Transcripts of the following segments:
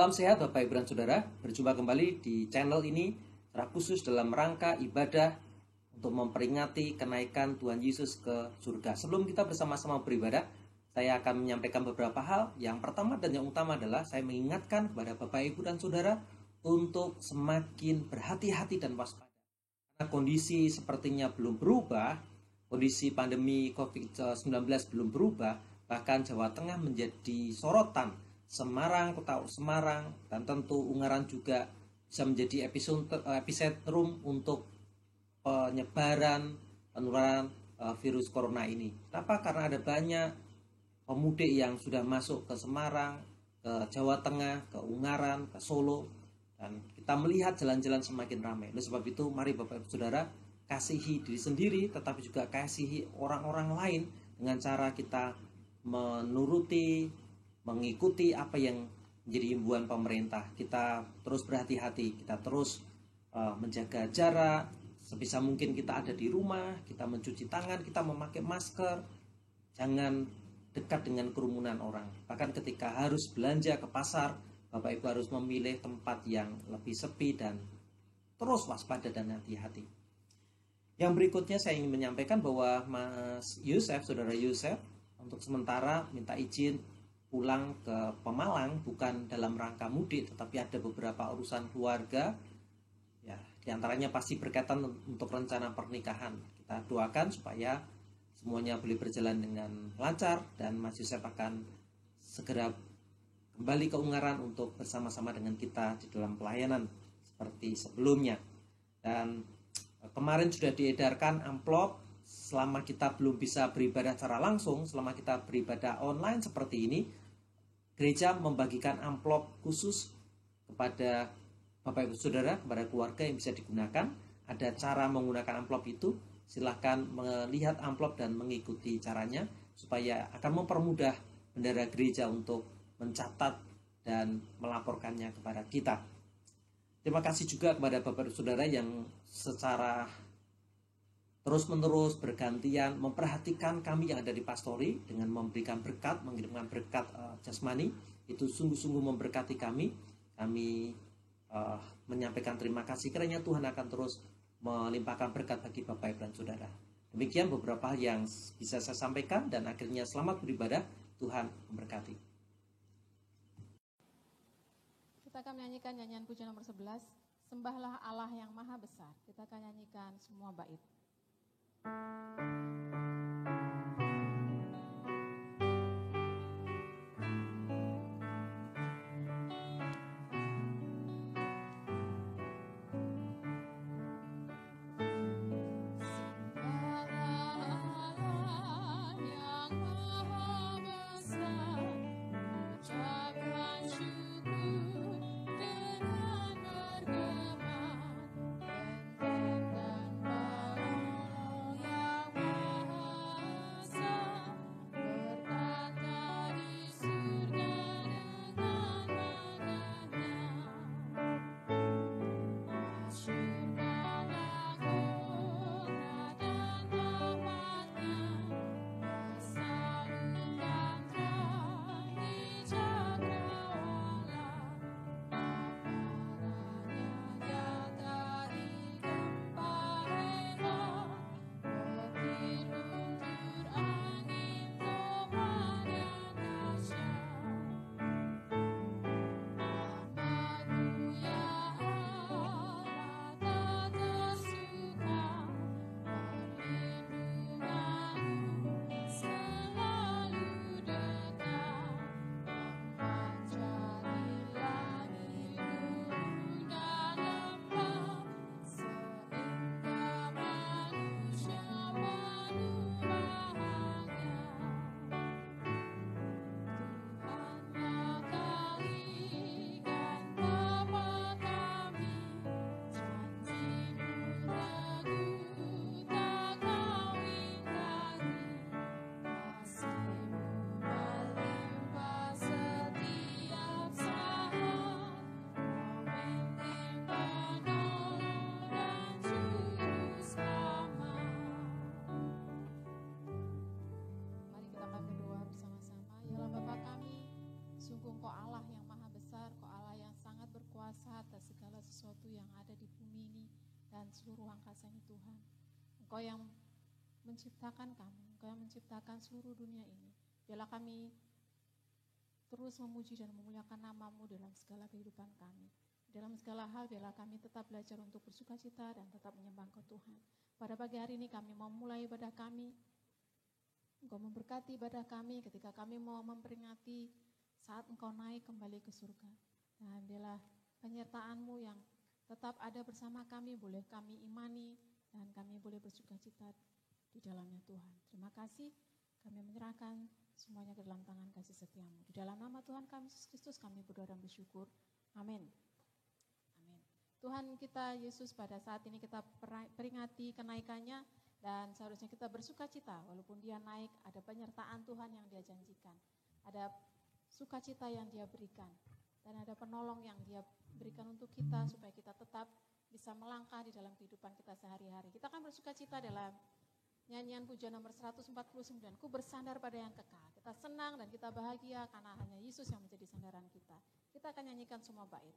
Salam sehat Bapak Ibu dan Saudara, berjumpa kembali di channel ini secara khusus dalam rangka ibadah untuk memperingati kenaikan Tuhan Yesus ke surga. Sebelum kita bersama-sama beribadah, saya akan menyampaikan beberapa hal. Yang pertama dan yang utama adalah saya mengingatkan kepada Bapak Ibu dan Saudara untuk semakin berhati-hati dan waspada. Karena kondisi sepertinya belum berubah, kondisi pandemi COVID-19 belum berubah, bahkan Jawa Tengah menjadi sorotan. Semarang, kota Semarang, dan tentu Ungaran juga bisa menjadi epicentrum untuk penyebaran, penularan virus corona ini. Kenapa? Karena ada banyak pemudik yang sudah masuk ke Semarang, ke Jawa Tengah, ke Ungaran, ke Solo, dan kita melihat jalan-jalan semakin ramai. Oleh sebab itu, mari Bapak Ibu Saudara, kasihi diri sendiri, tetapi juga kasihi orang-orang lain dengan cara kita mengikuti apa yang menjadi himbauan pemerintah. Kita terus berhati-hati, kita terus menjaga jarak, sebisa mungkin kita ada di rumah, kita mencuci tangan, kita memakai masker, jangan dekat dengan kerumunan orang. Bahkan ketika harus belanja ke pasar, Bapak Ibu harus memilih tempat yang lebih sepi dan terus waspada dan hati-hati. Yang berikutnya saya ingin menyampaikan bahwa Mas Yusef, Saudara Yusef, untuk sementara minta izin pulang ke Pemalang, bukan dalam rangka mudik, tetapi ada beberapa urusan keluarga, ya, diantaranya pasti berkaitan untuk rencana pernikahan. Kita doakan supaya semuanya boleh berjalan dengan lancar dan Mas Yusef akan segera kembali ke Ungaran untuk bersama-sama dengan kita di dalam pelayanan seperti sebelumnya. Dan kemarin sudah diedarkan amplop. Selama kita belum bisa beribadah secara langsung, selama kita beribadah online seperti ini, gereja membagikan amplop khusus kepada Bapak Ibu Saudara, kepada keluarga yang bisa digunakan. Ada cara menggunakan amplop itu, silahkan melihat amplop dan mengikuti caranya, supaya akan mempermudah bendahara gereja untuk mencatat dan melaporkannya kepada kita. Terima kasih juga kepada Bapak Ibu Saudara yang secara terus-menerus bergantian memperhatikan kami yang ada di pastori dengan memberikan berkat, mengirimkan berkat jasmani. Itu sungguh-sungguh memberkati kami. Kami menyampaikan terima kasih, kiranya Tuhan akan terus melimpahkan berkat bagi Bapak Ibu dan Saudara. Demikian beberapa yang bisa saya sampaikan, dan akhirnya selamat beribadah. Tuhan memberkati. Kita akan menyanyikan nyanyian pujian nomor 11, Sembahlah Allah yang Maha Besar. Kita akan nyanyikan semua bait. Yang sesuatu yang ada di bumi ini dan seluruh angkasa ini Tuhan. Engkau yang menciptakan kami, Engkau yang menciptakan seluruh dunia ini. Biarlah kami terus memuji dan memuliakan nama-Mu dalam segala kehidupan kami. Dalam segala hal, biarlah kami tetap belajar untuk bersukacita dan tetap menyembah Engkau Tuhan. Pada pagi hari ini kami mau mulai ibadah kami. Engkau memberkati ibadah kami ketika kami mau memperingati saat Engkau naik kembali ke surga. Dan biarlah penyertaan-Mu yang tetap ada bersama kami, boleh kami imani dan kami boleh bersukacita di dalamnya Tuhan. Terima kasih, kami menyerahkan semuanya ke dalam tangan kasih setia-Mu. Di dalam nama Tuhan kami Yesus Kristus kami berdoa dan bersyukur. Amin. Amin. Tuhan kita Yesus, pada saat ini kita peringati kenaikannya dan seharusnya kita bersukacita walaupun dia naik, ada penyertaan Tuhan yang dia janjikan. Ada sukacita yang dia berikan dan ada penolong yang dia berikan untuk kita supaya kita tetap bisa melangkah di dalam kehidupan kita sehari-hari. Kita akan bersukacita dalam nyanyian pujian nomor 149, Ku bersandar pada yang kekal. Kita senang dan kita bahagia karena hanya Yesus yang menjadi sandaran kita. Kita akan nyanyikan semua bait.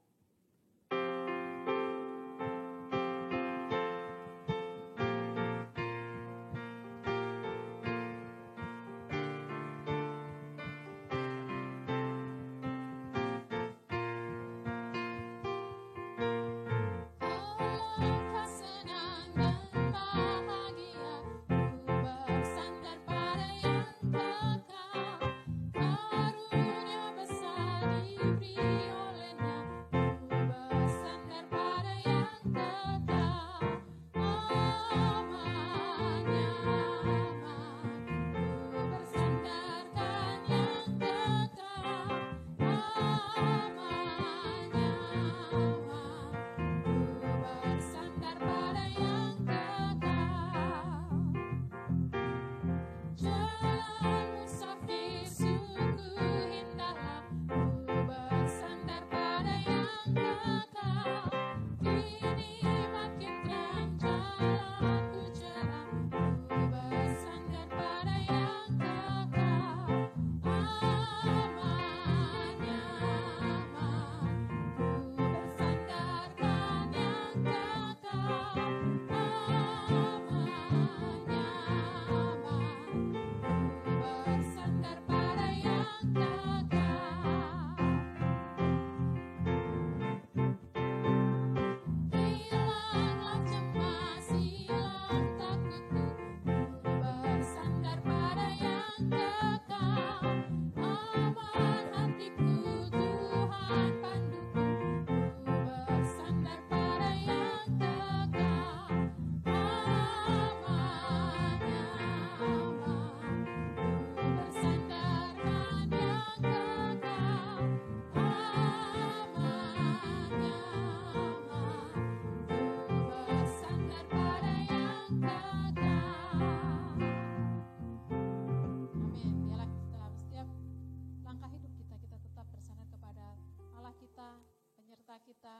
Kita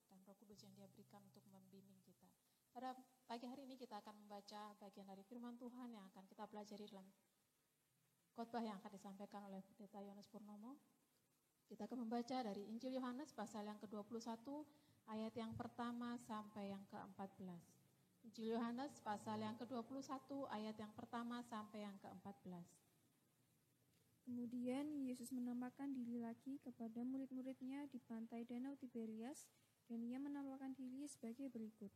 dan Roh Kudus yang dia berikan untuk membimbing kita. Pada pagi hari ini kita akan membaca bagian dari firman Tuhan yang akan kita pelajari dalam khotbah yang akan disampaikan oleh Pendeta Yohanes Purnomo. Kita akan membaca dari Injil Yohanes pasal yang ke-21 ayat yang pertama sampai yang ke-14. Injil Yohanes pasal yang ke-21 ayat yang pertama sampai yang ke-14. Kemudian Yesus menampakkan diri lagi kepada murid-muridnya di pantai Danau Tiberias, dan ia menampakkan diri sebagai berikut.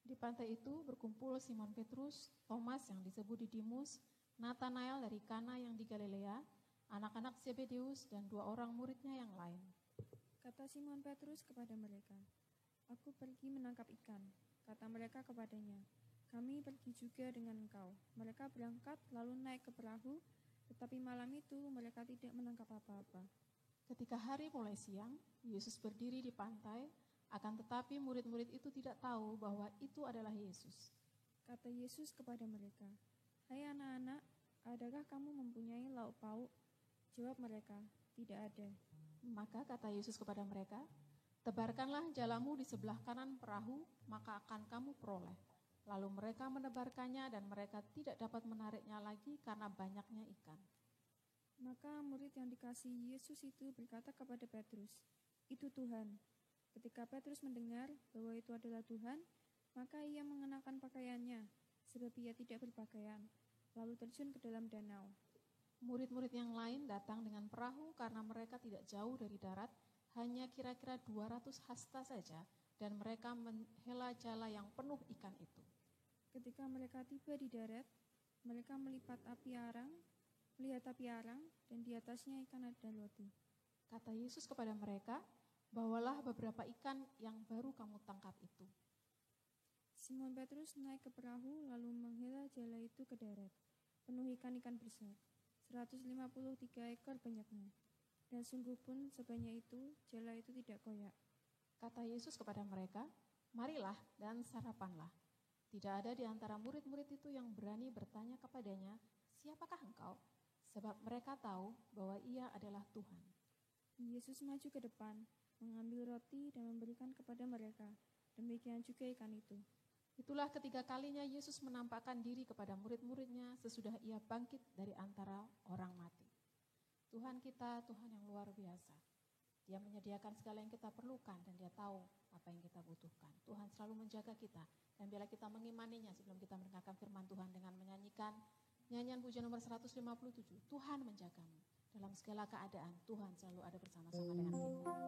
Di pantai itu berkumpul Simon Petrus, Thomas yang disebut Didimus, Nathanael dari Kana yang di Galilea, anak-anak Zebedeus dan 2 orang muridnya yang lain. Kata Simon Petrus kepada mereka, "Aku pergi menangkap ikan." Kata mereka kepadanya, "Kami pergi juga dengan engkau." Mereka berangkat lalu naik ke perahu, tetapi malam itu mereka tidak menangkap apa-apa. Ketika hari mulai siang, Yesus berdiri di pantai, akan tetapi murid-murid itu tidak tahu bahwa itu adalah Yesus. Kata Yesus kepada mereka, "Hai anak-anak, adakah kamu mempunyai lauk pauk?" Jawab mereka, "Tidak ada." Maka kata Yesus kepada mereka, "Tebarkanlah jalamu di sebelah kanan perahu, maka akan kamu peroleh." Lalu mereka menebarkannya dan mereka tidak dapat menariknya lagi karena banyaknya ikan. Maka murid yang dikasihi Yesus itu berkata kepada Petrus, "Itu Tuhan." Ketika Petrus mendengar bahwa itu adalah Tuhan, maka ia mengenakan pakaiannya, sebab ia tidak berpakaian, lalu terjun ke dalam danau. Murid-murid yang lain datang dengan perahu karena mereka tidak jauh dari darat, hanya kira-kira 200 hasta saja, dan mereka menghela jala yang penuh ikan itu. Ketika mereka tiba di darat, mereka melihat api arang, dan di atasnya ikan dan roti. Kata Yesus kepada mereka, bawalah beberapa ikan yang baru kamu tangkap itu. Simon Petrus naik ke perahu lalu menghela jala itu ke darat, penuh ikan-ikan besar, 153 ekor banyaknya. Dan sungguh pun sebanyak itu, jala itu tidak koyak. Kata Yesus kepada mereka, marilah dan sarapanlah. Tidak ada di antara murid-murid itu yang berani bertanya kepadanya, siapakah engkau? Sebab mereka tahu bahwa ia adalah Tuhan. Yesus maju ke depan, mengambil roti dan memberikan kepada mereka. Demikian juga ikan itu. Itulah ketiga kalinya Yesus menampakkan diri kepada murid-muridnya sesudah ia bangkit dari antara orang mati. Tuhan kita, Tuhan yang luar biasa. Dia menyediakan segala yang kita perlukan dan dia tahu apa yang kita butuhkan. Tuhan selalu menjaga kita. Dan bila kita mengimaninya sebelum kita mendengarkan firman Tuhan dengan menyanyikan nyanyian pujian nomor 157, Tuhan menjagamu. Dalam segala keadaan, Tuhan selalu ada bersama-sama dengan kita.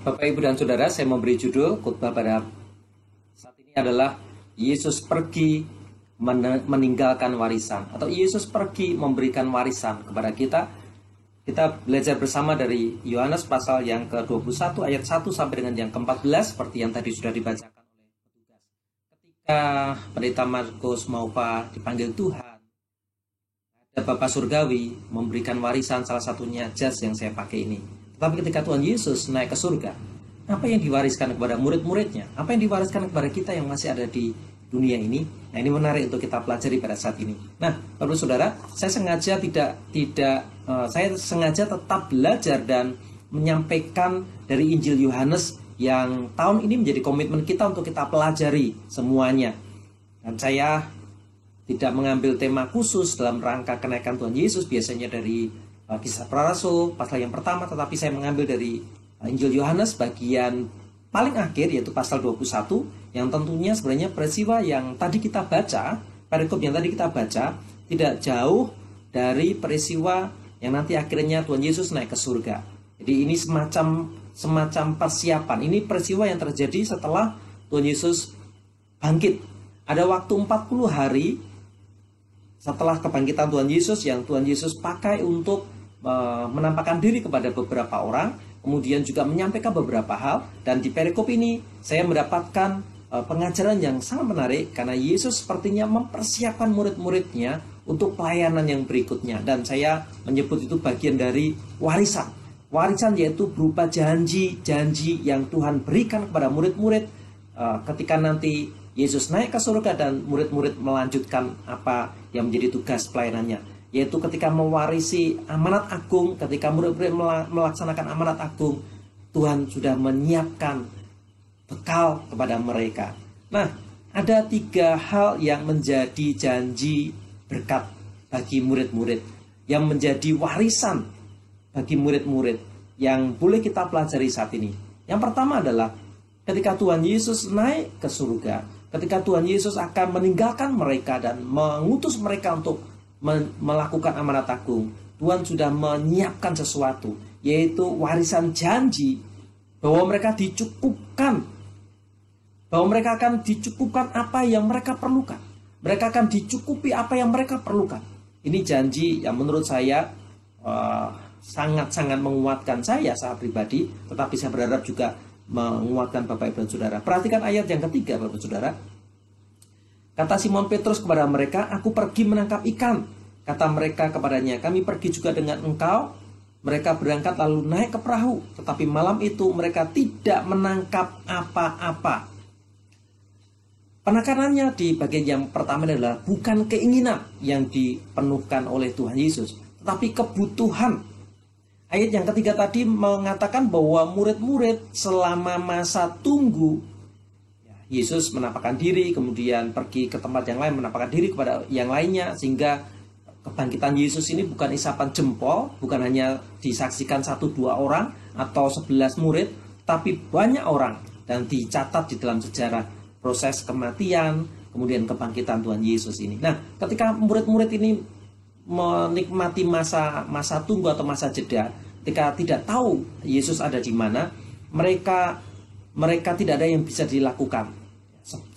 Bapak, Ibu, dan Saudara, saya memberi judul khotbah pada saat ini adalah Yesus pergi meninggalkan warisan, atau Yesus pergi memberikan warisan kepada kita. Kita belajar bersama dari Yohanes pasal yang ke-21 ayat 1 sampai dengan yang ke-14 seperti yang tadi sudah dibacakan oleh petugas. Ketika pendeta Markus Maupa dipanggil Tuhan, ada Bapak Surgawi memberikan warisan, salah satunya jas yang saya pakai ini. Tetapi ketika Tuhan Yesus naik ke surga, apa yang diwariskan kepada murid-muridnya? Apa yang diwariskan kepada kita yang masih ada di dunia ini. Nah, ini menarik untuk kita pelajari pada saat ini. Nah, Bapak Saudara, saya sengaja saya sengaja tetap belajar dan menyampaikan dari Injil Yohanes yang tahun ini menjadi komitmen kita untuk kita pelajari semuanya. Dan saya tidak mengambil tema khusus dalam rangka kenaikan Tuhan Yesus, biasanya dari Kisah Para Rasul pasal yang pertama, tetapi saya mengambil dari Injil Yohanes bagian paling akhir, yaitu pasal 21, yang tentunya sebenarnya peristiwa yang tadi kita baca, perikop yang tadi kita baca, tidak jauh dari peristiwa yang nanti akhirnya Tuhan Yesus naik ke surga. Jadi ini semacam persiapan. Ini peristiwa yang terjadi setelah Tuhan Yesus bangkit. Ada waktu 40 hari setelah kebangkitan Tuhan Yesus yang Tuhan Yesus pakai untuk menampakkan diri kepada beberapa orang, kemudian juga menyampaikan beberapa hal. Dan di perikop ini saya mendapatkan pengajaran yang sangat menarik, karena Yesus sepertinya mempersiapkan murid-muridnya untuk pelayanan yang berikutnya. Dan saya menyebut itu bagian dari warisan. Warisan yaitu berupa janji-janji yang Tuhan berikan kepada murid-murid ketika nanti Yesus naik ke surga dan murid-murid melanjutkan apa yang menjadi tugas pelayanannya, yaitu ketika mewarisi amanat agung. Ketika murid-murid melaksanakan amanat agung, Tuhan sudah menyiapkan bekal kepada mereka. Nah, ada 3 hal yang menjadi janji berkat bagi murid-murid, yang menjadi warisan bagi murid-murid yang boleh kita pelajari saat ini. Yang pertama adalah ketika Tuhan Yesus naik ke surga, ketika Tuhan Yesus akan meninggalkan mereka dan mengutus mereka untuk melakukan amanat agung, Tuhan sudah menyiapkan sesuatu, yaitu warisan janji bahwa mereka dicukupkan, bahwa mereka akan dicukupkan apa yang mereka perlukan. Mereka akan dicukupi apa yang mereka perlukan. Ini janji yang menurut saya sangat-sangat menguatkan saya pribadi, tetapi saya berharap juga menguatkan Bapak Ibu dan Saudara. Perhatikan ayat yang ketiga, Bapak Saudara. Kata Simon Petrus kepada mereka, "Aku pergi menangkap ikan." Kata mereka kepadanya, "Kami pergi juga dengan engkau." Mereka berangkat lalu naik ke perahu, tetapi malam itu mereka tidak menangkap apa-apa. Penekanannya di bagian yang pertama adalah bukan keinginan yang dipenuhkan oleh Tuhan Yesus, tetapi kebutuhan. Ayat yang ketiga tadi mengatakan bahwa murid-murid selama masa tunggu, Yesus menampakkan diri, kemudian pergi ke tempat yang lain, menampakkan diri kepada yang lainnya, sehingga kebangkitan Yesus ini bukan isapan jempol, bukan hanya disaksikan 1-2 orang atau 11 murid, tapi banyak orang, dan dicatat di dalam sejarah proses kematian, kemudian kebangkitan Tuhan Yesus ini. Nah, ketika murid-murid ini menikmati masa tunggu atau masa jeda, ketika tidak tahu Yesus ada di mana, mereka tidak ada yang bisa dilakukan.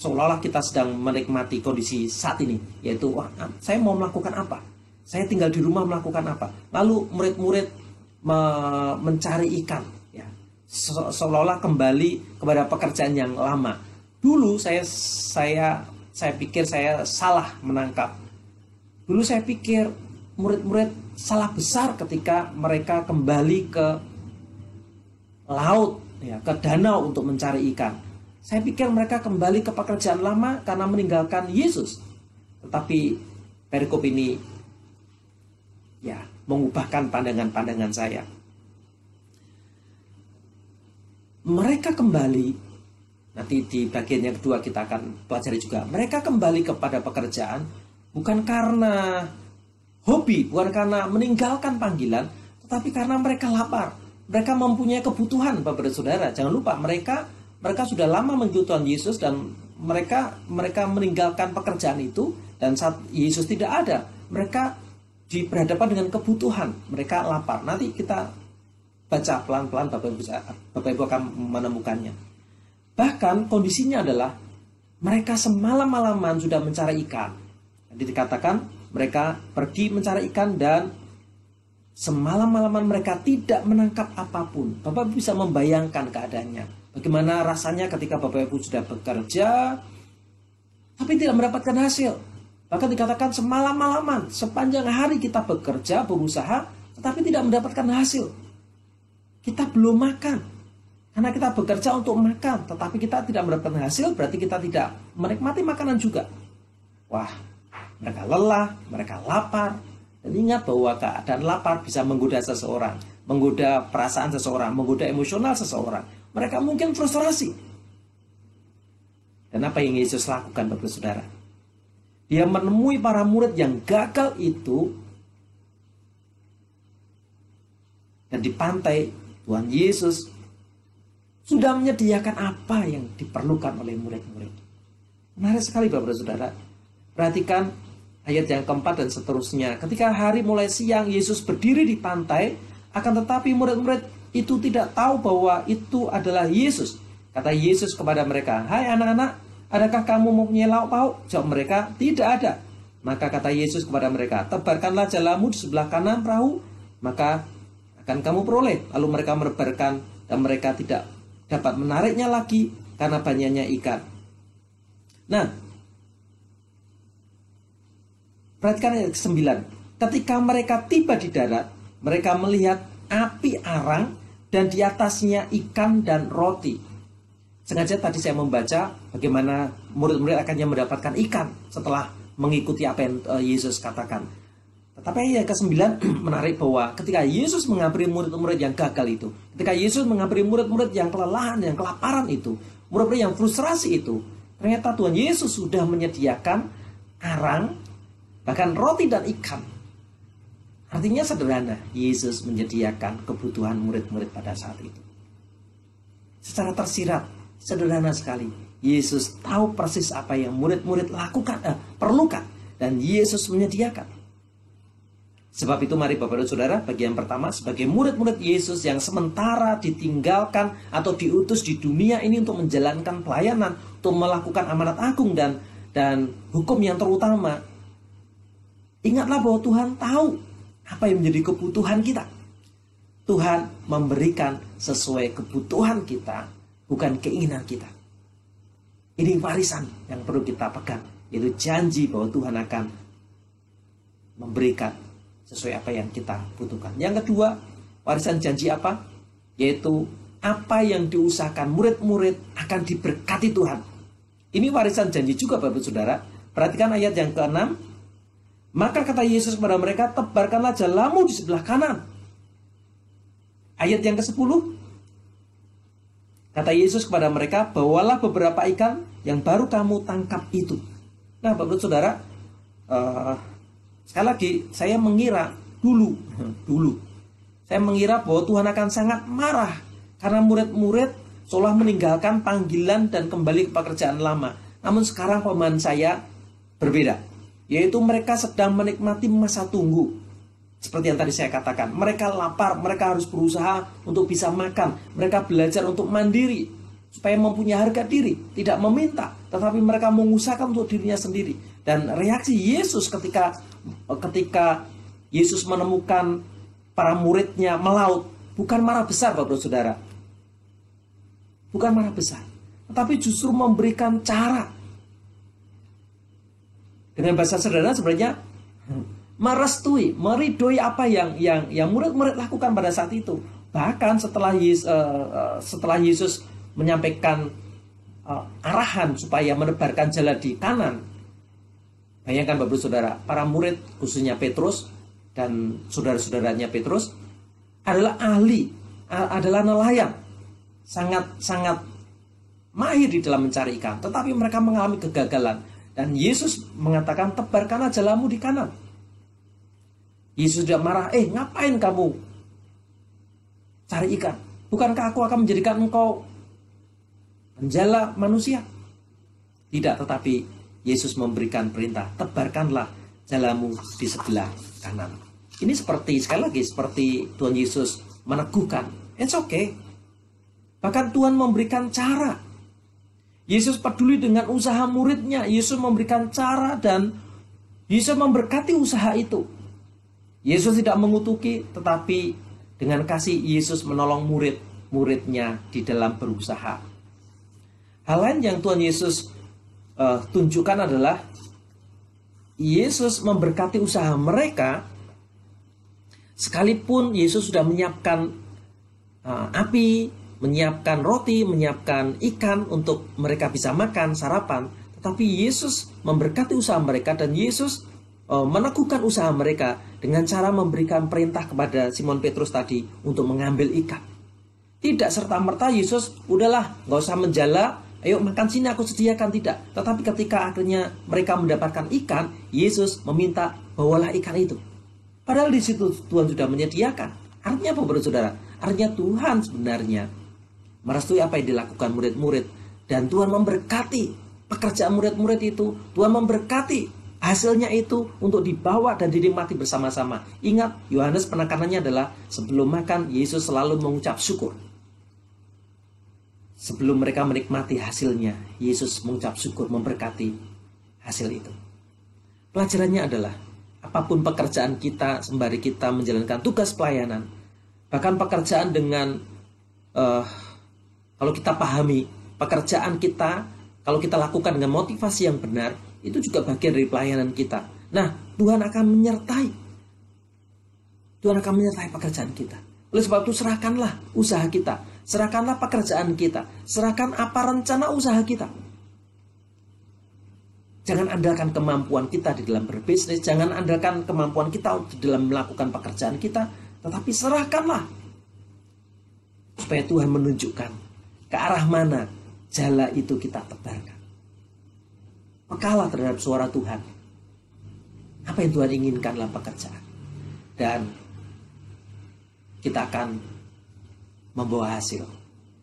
Seolah-olah kita sedang menikmati kondisi saat ini, yaitu, wah, saya mau melakukan apa? Saya tinggal di rumah melakukan apa? Lalu murid-murid mencari ikan, ya, seolah-olah kembali kepada pekerjaan yang lama. Dulu saya pikir saya salah menangkap. Dulu saya pikir murid-murid salah besar ketika mereka kembali ke laut, ya, ke danau untuk mencari ikan. Saya pikir mereka kembali ke pekerjaan lama karena meninggalkan Yesus. Tetapi perikop ini, ya, mengubahkan pandangan-pandangan saya. Mereka kembali, nanti di bagian yang kedua kita akan pelajari juga. Mereka kembali kepada pekerjaan bukan karena hobi, bukan karena meninggalkan panggilan, tetapi karena mereka lapar. Mereka mempunyai kebutuhan, Bapak dan Saudara. Jangan lupa, mereka sudah lama mengikuti Tuhan Yesus, dan mereka meninggalkan pekerjaan itu, dan saat Yesus tidak ada, mereka berhadapan dengan kebutuhan. Mereka lapar. Nanti kita baca pelan-pelan, Bapak Ibu akan menemukannya. Bahkan kondisinya adalah mereka semalam-malaman sudah mencari ikan. Jadi dikatakan mereka pergi mencari ikan dan semalam-malaman mereka tidak menangkap apapun. Bapak bisa membayangkan keadaannya. Bagaimana rasanya ketika Bapak Ibu sudah bekerja tapi tidak mendapatkan hasil. Bahkan dikatakan semalam-malaman, sepanjang hari kita bekerja, berusaha, tetapi tidak mendapatkan hasil. Kita belum makan Karena kita bekerja untuk makan, tetapi kita tidak mendapatkan hasil, berarti kita tidak menikmati makanan juga. Wah, mereka lelah, mereka lapar. Dan ingat bahwa keadaan lapar bisa menggoda seseorang, menggoda perasaan seseorang, menggoda emosional seseorang. Mereka mungkin frustrasi. Dan apa yang Yesus lakukan, Bapak Saudara? Dia menemui para murid yang gagal itu. Dan di pantai, Tuhan Yesus sudah menyediakan apa yang diperlukan oleh murid-murid. Menarik sekali, Bapak Saudara. Perhatikan ayat yang keempat dan seterusnya. Ketika hari mulai siang, Yesus berdiri di pantai, akan tetapi murid-murid itu tidak tahu bahwa itu adalah Yesus. Kata Yesus kepada mereka, "Hai anak-anak, adakah kamu mempunyai lauk pauk?" Jawab mereka, "Tidak ada." Maka kata Yesus kepada mereka, "Tebarkanlah jalamu di sebelah kanan perahu, maka akan kamu peroleh." Lalu mereka menebarkan dan mereka tidak dapat menariknya lagi karena banyaknya ikan. Nah, perhatikan ayat ke-9. Ketika mereka tiba di darat, mereka melihat api arang dan di atasnya ikan dan roti. Sengaja tadi saya membaca bagaimana murid-murid akannya mendapatkan ikan setelah mengikuti apa yang Yesus katakan. Tetapi ayat ke-9 menarik bahwa ketika Yesus menghampiri murid-murid yang gagal itu, ketika Yesus menghampiri murid-murid yang kelelahan, yang kelaparan itu, murid-murid yang frustrasi itu, ternyata Tuhan Yesus sudah menyediakan arang, bahkan roti dan ikan. Artinya sederhana, Yesus menyediakan kebutuhan murid-murid pada saat itu. Secara tersirat, sederhana sekali. Yesus tahu persis apa yang murid-murid perlukan, dan Yesus menyediakan. Sebab itu mari Bapak dan Saudara, bagian pertama, sebagai murid-murid Yesus yang sementara ditinggalkan atau diutus di dunia ini untuk menjalankan pelayanan, untuk melakukan amanat agung dan hukum yang terutama. Ingatlah bahwa Tuhan tahu apa yang menjadi kebutuhan kita. Tuhan memberikan sesuai kebutuhan kita, bukan keinginan kita. Ini warisan yang perlu kita pegang, yaitu janji bahwa Tuhan akan memberikan sesuai apa yang kita butuhkan. Yang kedua, warisan janji apa? Yaitu apa yang diusahakan murid-murid akan diberkati Tuhan. Ini warisan janji juga, Bapak Saudara. Perhatikan ayat yang ke-6. Maka kata Yesus kepada mereka, "Tebarkanlah jalamu di sebelah kanan." Ayat yang ke-10. Kata Yesus kepada mereka, "Bawalah beberapa ikan yang baru kamu tangkap itu." Nah, Bapak Saudara, sekali lagi, saya mengira dulu, saya mengira bahwa Tuhan akan sangat marah karena murid-murid seolah meninggalkan panggilan dan kembali ke pekerjaan lama. Namun sekarang pemahaman saya berbeda, yaitu mereka sedang menikmati masa tunggu. Seperti yang tadi saya katakan, mereka lapar, mereka harus berusaha untuk bisa makan, mereka belajar untuk mandiri, supaya mempunyai harga diri, tidak meminta, tetapi mereka mengusahakan untuk dirinya sendiri. Dan reaksi Yesus ketika Yesus menemukan para muridnya melaut, bukan marah besar, Bapak Saudara. Bukan marah besar, tetapi justru memberikan cara. Dengan bahasa sederhana sebenarnya merestui, meridoi apa yang murid-murid lakukan pada saat itu. Bahkan setelah Yesus menyampaikan arahan supaya menebarkan jala di kanan. Bayangkan Bapak Saudara, para murid khususnya Petrus dan saudara-saudaranya Petrus adalah adalah nelayan, sangat mahir di dalam mencari ikan, tetapi mereka mengalami kegagalan. Dan Yesus mengatakan, "Tebarkanlah jalamu di kanan." Yesus tidak marah, "Ngapain kamu cari ikan? Bukankah aku akan menjadikan engkau penjala manusia?" Tidak, tetapi Yesus memberikan perintah, "Tebarkanlah jalamu di sebelah kanan." Ini sekali lagi seperti Tuhan Yesus meneguhkan, it's okay. Bahkan Tuhan memberikan cara. Yesus peduli dengan usaha muridnya. Yesus memberikan cara dan Yesus memberkati usaha itu. Yesus tidak mengutuki, tetapi dengan kasih Yesus menolong murid-muridnya di dalam berusaha. Hal lain yang Tuhan Yesus tunjukkan adalah Yesus memberkati usaha mereka, sekalipun Yesus sudah menyiapkan api, menyiapkan roti, menyiapkan ikan untuk mereka bisa makan sarapan, tetapi Yesus memberkati usaha mereka dan Yesus meneguhkan usaha mereka dengan cara memberikan perintah kepada Simon Petrus tadi untuk mengambil ikan. Tidak serta-merta Yesus, udahlah, nggak usah menjala, ayo makan sini aku sediakan, tidak. Tetapi ketika akhirnya mereka mendapatkan ikan, Yesus meminta, bawalah ikan itu. Padahal di situ Tuhan sudah menyediakan. Artinya apa, saudara? Artinya Tuhan sebenarnya merestui apa yang dilakukan murid-murid. Dan Tuhan memberkati pekerjaan murid-murid itu. Tuhan memberkati hasilnya itu untuk dibawa dan dinikmati bersama-sama. Ingat, Yohanes penekanannya adalah sebelum makan, Yesus selalu mengucap syukur. Sebelum mereka menikmati hasilnya, Yesus mengucap syukur, memberkati hasil itu. Pelajarannya adalah, apapun pekerjaan kita, sembari kita menjalankan tugas pelayanan, bahkan pekerjaan dengan, kalau kita pahami, pekerjaan kita, kalau kita lakukan dengan motivasi yang benar, itu juga bagian dari pelayanan kita. Nah, Tuhan akan menyertai. Tuhan akan menyertai pekerjaan kita. Oleh sebab itu, serahkanlah usaha kita. Serahkanlah pekerjaan kita. Serahkan apa rencana usaha kita. Jangan andalkan kemampuan kita di dalam berbisnis. Jangan andalkan kemampuan kita di dalam melakukan pekerjaan kita. Tetapi serahkanlah. Supaya Tuhan menunjukkan ke arah mana jala itu kita tebarkan. Pekalah terhadap suara Tuhan. Apa yang Tuhan inginkan dalam pekerjaan. Dan kita akan membawa hasil.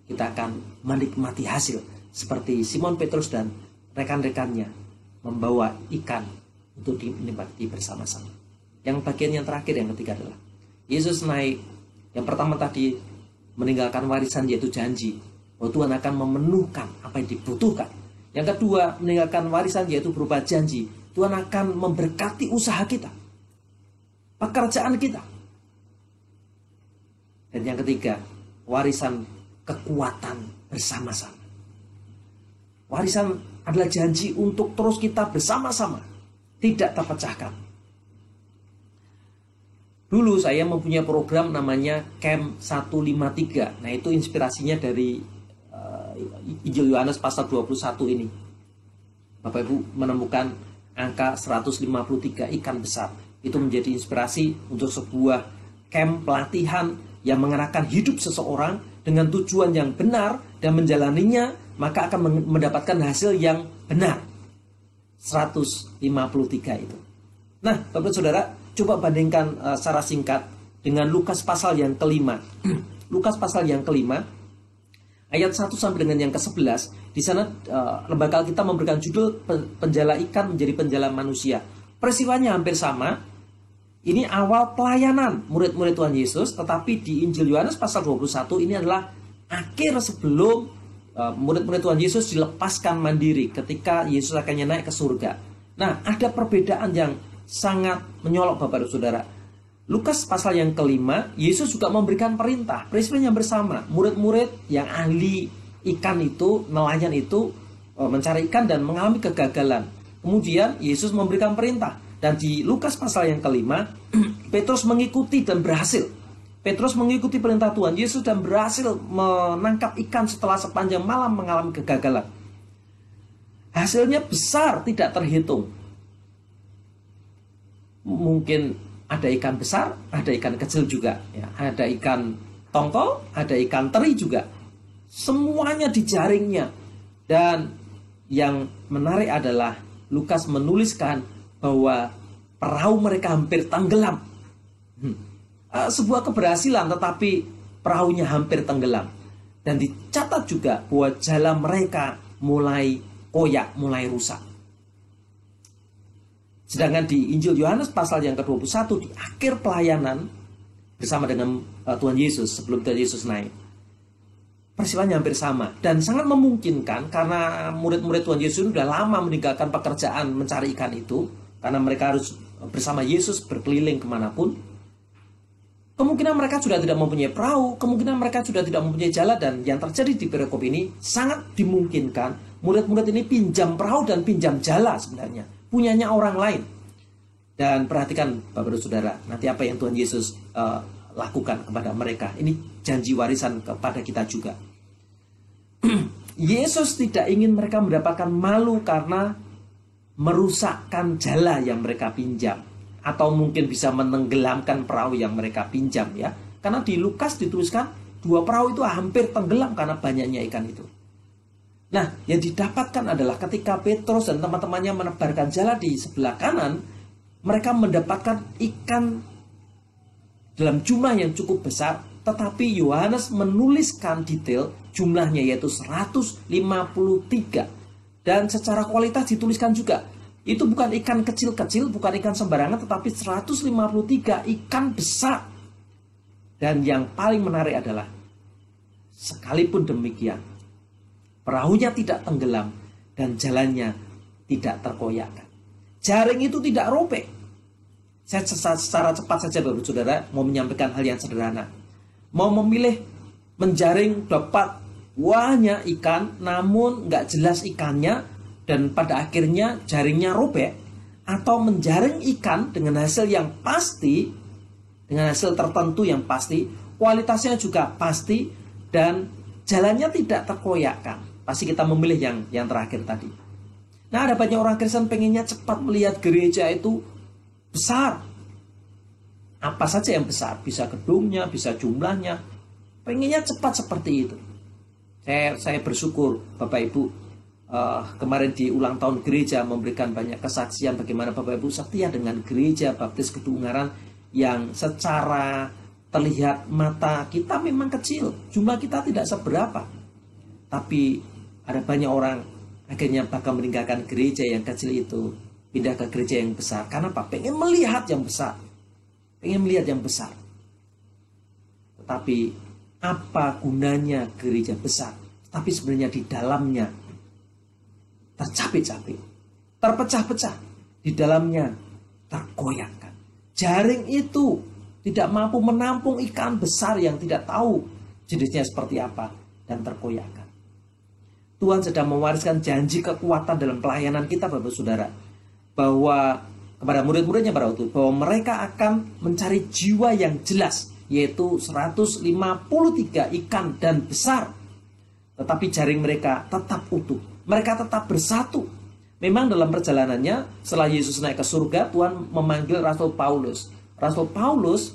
Kita akan menikmati hasil. Seperti Simon Petrus dan rekan-rekannya membawa ikan untuk dinikmati bersama-sama. Yang bagian yang terakhir, yang ketiga adalah Yesus naik. Yang pertama tadi meninggalkan warisan, yaitu janji bahwa Tuhan akan memenuhkan apa yang dibutuhkan. Yang kedua, meninggalkan warisan, yaitu berupa janji Tuhan akan memberkati usaha kita, pekerjaan kita. Dan yang ketiga, warisan kekuatan bersama-sama. Warisan adalah janji untuk terus kita bersama-sama, tidak terpecahkan. Dulu saya mempunyai program namanya Camp 153. Nah, itu inspirasinya dari Injil Yohanes pasal 21 ini. Bapak Ibu menemukan angka 153 ikan besar. Itu menjadi inspirasi untuk sebuah camp pelatihan yang mengarahkan hidup seseorang dengan tujuan yang benar dan menjalaninya, maka akan mendapatkan hasil yang benar. 153 itu. Nah, Bapak Saudara, coba bandingkan secara singkat dengan Lukas pasal yang kelima. Lukas pasal yang kelima, ayat 1 sampai dengan yang ke-11. Di sana lembaga kita memberikan judul penjala ikan menjadi penjala manusia. Peristiwanya hampir sama. Ini awal pelayanan murid-murid Tuhan Yesus, tetapi di Injil Yohanes pasal 21 ini adalah akhir sebelum murid-murid Tuhan Yesus dilepaskan mandiri ketika Yesus akan naik ke surga. Nah, ada perbedaan yang sangat menyolok Bapak dan Saudara. Lukas pasal yang kelima, Yesus juga memberikan perintah, peristiwa yang bersama. Murid-murid yang ahli ikan itu, nelayan itu, mencari ikan dan mengalami kegagalan. Kemudian Yesus memberikan perintah. Dan di Lukas pasal yang kelima, Petrus mengikuti dan berhasil. Petrus mengikuti perintah Tuhan Yesus dan berhasil menangkap ikan setelah sepanjang malam mengalami kegagalan. Hasilnya besar, tidak terhitung. Mungkin ada ikan besar, ada ikan kecil juga. Ya, ada ikan tongkol, ada ikan teri juga. Semuanya di jaringnya. Dan yang menarik adalah Lukas menuliskan bahwa perahu mereka hampir tenggelam. Sebuah keberhasilan, tetapi perahunya hampir tenggelam. Dan dicatat juga bahwa jala mereka mulai koyak, mulai rusak. Sedangkan di Injil Yohanes pasal yang ke-21, di akhir pelayanan bersama dengan Tuhan Yesus, sebelum Tuhan Yesus naik, peristiwanya hampir sama. Dan sangat memungkinkan karena murid-murid Tuhan Yesus sudah lama meninggalkan pekerjaan mencari ikan itu, karena mereka harus bersama Yesus berkeliling kemanapun. Kemungkinan mereka sudah tidak mempunyai perahu, kemungkinan mereka sudah tidak mempunyai jala. Dan yang terjadi di perikop ini sangat dimungkinkan murid-murid ini pinjam perahu dan pinjam jala sebenarnya, punyanya orang lain. Dan perhatikan Bapak dan Saudara, nanti apa yang Tuhan Yesus lakukan kepada mereka. Ini janji warisan kepada kita juga. Yesus tidak ingin mereka mendapatkan malu karena merusakkan jala yang mereka pinjam, atau mungkin bisa menenggelamkan perahu yang mereka pinjam ya. Karena di Lukas dituliskan 2 perahu itu hampir tenggelam karena banyaknya ikan itu. Nah, yang didapatkan adalah ketika Petrus dan teman-temannya menebarkan jala di sebelah kanan, mereka mendapatkan ikan dalam jumlah yang cukup besar, tetapi Yohanes menuliskan detail jumlahnya yaitu 153. Dan secara kualitas dituliskan juga, itu bukan ikan kecil-kecil, bukan ikan sembarangan, tetapi 153 ikan besar. Dan yang paling menarik adalah, sekalipun demikian, perahunya tidak tenggelam dan jalannya tidak terkoyakkan. Jaring itu tidak robek. Saya secara cepat saja Bapak Saudara mau menyampaikan hal yang sederhana. Mau memilih menjaring dapat banyak ikan namun nggak jelas ikannya dan pada akhirnya jaringnya robek, atau menjaring ikan dengan hasil yang pasti, dengan hasil tertentu yang pasti, kualitasnya juga pasti dan jalannya tidak terkoyakkan. Pasti kita memilih yang terakhir tadi. Nah, ada banyak orang Kristen pengennya cepat melihat gereja itu besar. Apa saja yang besar, bisa gedungnya, bisa jumlahnya. Pengennya cepat seperti itu. Saya bersyukur Bapak Ibu kemarin di ulang tahun gereja memberikan banyak kesaksian bagaimana Bapak Ibu setia dengan gereja Baptis Kedunggaran yang secara terlihat mata kita memang kecil, jumlah kita tidak seberapa, tapi ada banyak orang akhirnya bahkan meninggalkan gereja yang kecil itu, pindah ke gereja yang besar. Karena apa? Pengen melihat yang besar, pengen melihat yang besar. Tetapi apa gunanya gereja besar? Tapi sebenarnya di dalamnya tercapek-capek, terpecah-pecah, di dalamnya tergoyahkan. Jaring itu tidak mampu menampung ikan besar yang tidak tahu jenisnya seperti apa dan tergoyahkan. Tuhan sedang mewariskan janji kekuatan dalam pelayanan kita Bapak Saudara, bahwa kepada murid-muridnya pada waktu itu, bahwa mereka akan mencari jiwa yang jelas, yaitu 153 ikan dan besar. Tetapi jaring mereka tetap utuh, mereka tetap bersatu. Memang dalam perjalanannya setelah Yesus naik ke surga, Tuhan memanggil Rasul Paulus. Rasul Paulus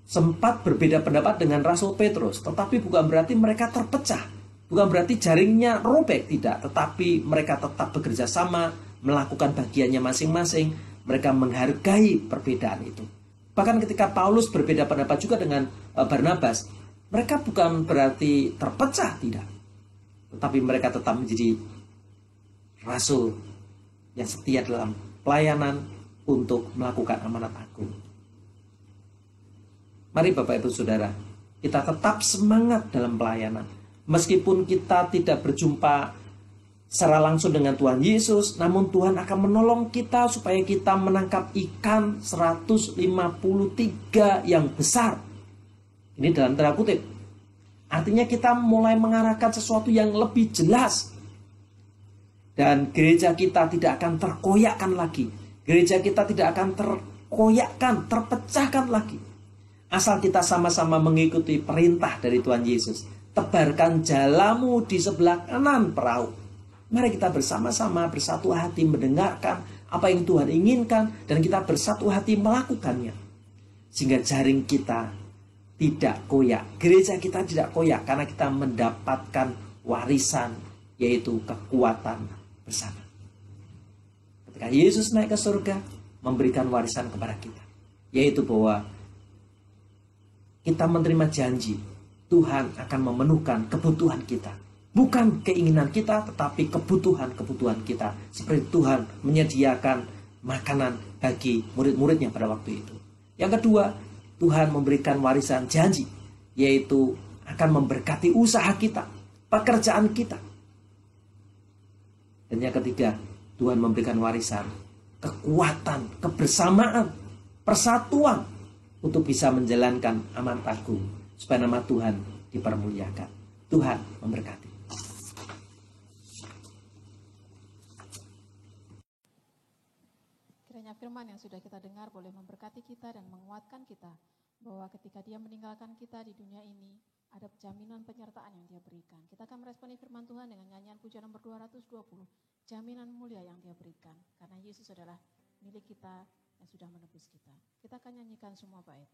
sempat berbeda pendapat dengan Rasul Petrus, tetapi bukan berarti mereka terpecah. Bukan berarti jaringnya robek, tidak. Tetapi mereka tetap bekerja sama, melakukan bagiannya masing-masing. Mereka menghargai perbedaan itu. Bahkan ketika Paulus berbeda pendapat juga dengan Barnabas, mereka bukan berarti terpecah, tidak. Tetapi mereka tetap menjadi rasul yang setia dalam pelayanan untuk melakukan amanat agung. Mari Bapak Ibu Saudara, kita tetap semangat dalam pelayanan. Meskipun kita tidak berjumpa secara langsung dengan Tuhan Yesus, namun Tuhan akan menolong kita supaya kita menangkap ikan 153 yang besar. Ini dalam tanda kutip. Artinya kita mulai mengarahkan sesuatu yang lebih jelas. Dan gereja kita tidak akan terkoyakkan lagi. Gereja kita tidak akan terkoyakkan, terpecahkan lagi. Asal kita sama-sama mengikuti perintah dari Tuhan Yesus. Tebarkan jalamu di sebelah kanan perahu. Mari kita bersama-sama bersatu hati mendengarkan apa yang Tuhan inginkan, dan kita bersatu hati melakukannya. Sehingga jaring kita tidak koyak, gereja kita tidak koyak, karena kita mendapatkan warisan, yaitu kekuatan bersama. Ketika Yesus naik ke surga, memberikan warisan kepada kita, yaitu bahwa kita menerima janji Tuhan akan memenuhkan kebutuhan kita. Bukan keinginan kita, tetapi kebutuhan-kebutuhan kita. Seperti Tuhan menyediakan makanan bagi murid-muridnya pada waktu itu. Yang kedua, Tuhan memberikan warisan janji, yaitu akan memberkati usaha kita, pekerjaan kita. Dan yang ketiga, Tuhan memberikan warisan kekuatan, kebersamaan, persatuan untuk bisa menjalankan amanat agung, supaya nama Tuhan dipermuliakan. Tuhan memberkati. Kiranya firman yang sudah kita dengar boleh memberkati kita dan menguatkan kita bahwa ketika dia meninggalkan kita di dunia ini, ada jaminan penyertaan yang dia berikan. Kita akan meresponi firman Tuhan dengan nyanyian pujian nomor 220, jaminan mulia yang dia berikan. Karena Yesus adalah milik kita yang sudah menebus kita. Kita akan nyanyikan semua bait.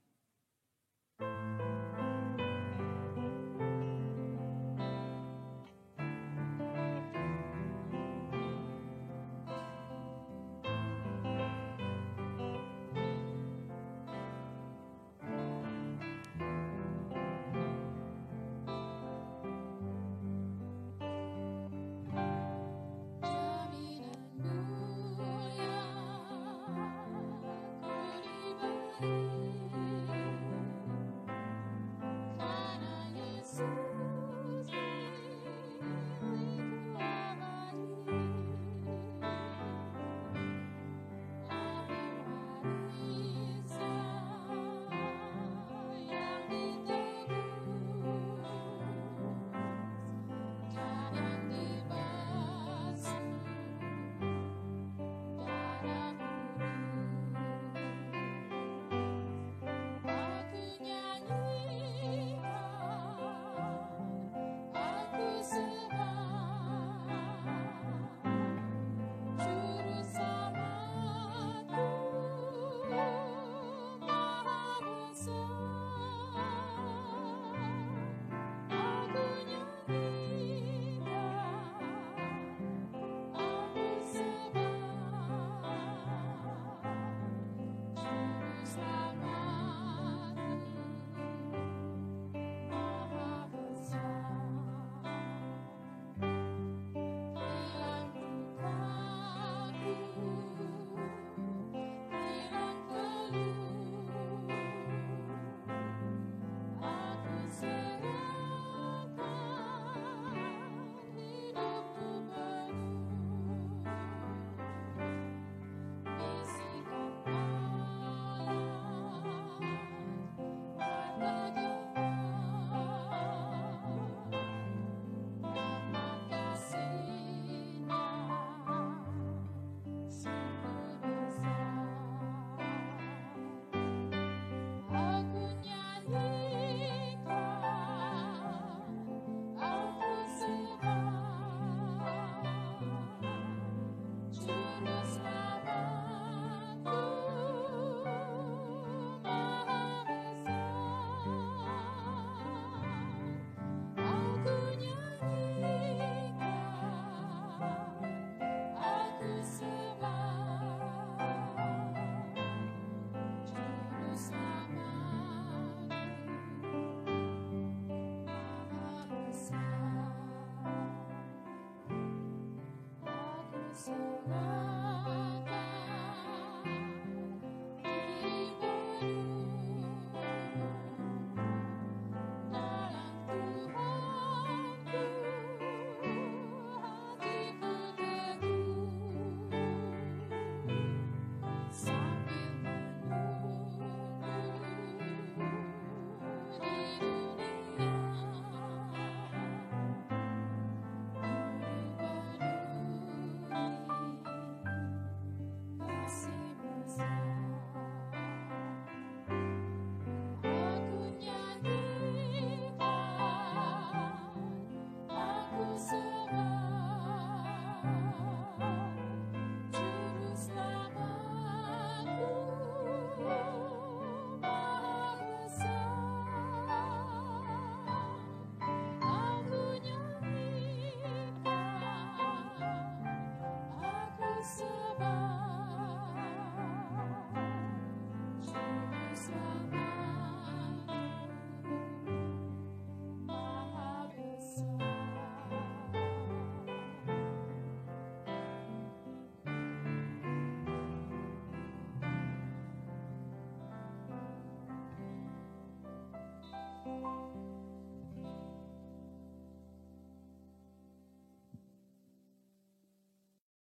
Sebab